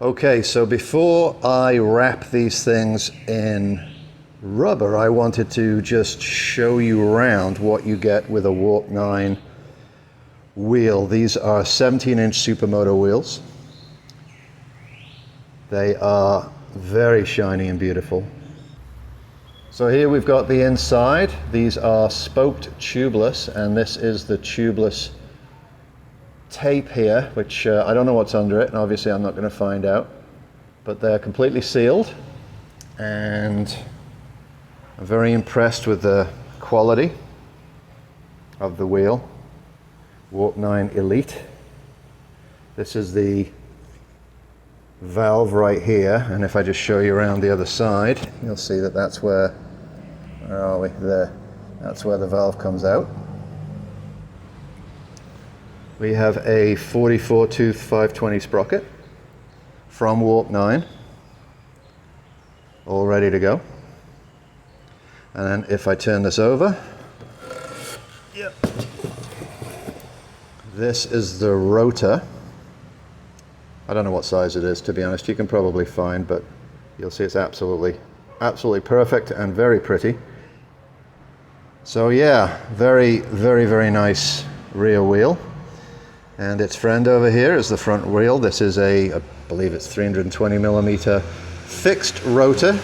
Okay, so before I wrap these things in rubber, I wanted to just show you around what you get with a Warp-9 wheel. These are 17-inch Supermoto wheels. They are very shiny and beautiful. So here we've got the inside. These are spoked tubeless, and this is the tubeless tape here, which I don't know what's under it, and obviously I'm not going to find out, but they're completely sealed, and I'm very impressed with the quality of the wheel. Warp-9 Elite. This is the valve right here, and if I just show you around the other side, you'll see that that's where are we? There. That's where the valve comes out. We have a 44 tooth 520 sprocket from Warp-9, all ready to go. And then if I turn this over, yep, this is the rotor. I don't know what size it is, to be honest. You can probably find, but you'll see it's absolutely perfect and very pretty. So yeah, very, very, very nice rear wheel. And its friend over here is the front wheel. This is I believe it's 320 millimeter fixed rotor.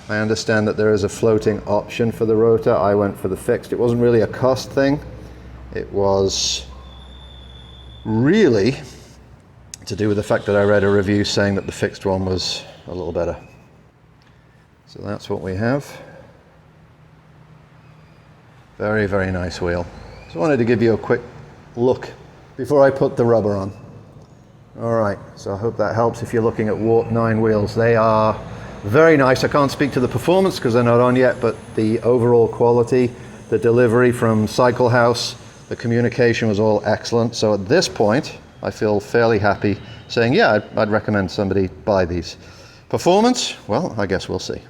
I understand that there is a floating option for the rotor. I went for the fixed. It wasn't really a cost thing. It was really to do with the fact that I read a review saying that the fixed one was a little better. So that's what we have. Very, very nice wheel. Just wanted to give you a quick look before I put the rubber on. All right, so I hope that helps if you're looking at Warp-9 wheels. They are very nice. I can't speak to the performance because they're not on yet, but the overall quality, the delivery from CycleHouse, the communication was all excellent. So at this point, I feel fairly happy saying, yeah, I'd recommend somebody buy these. Performance, well, I guess we'll see.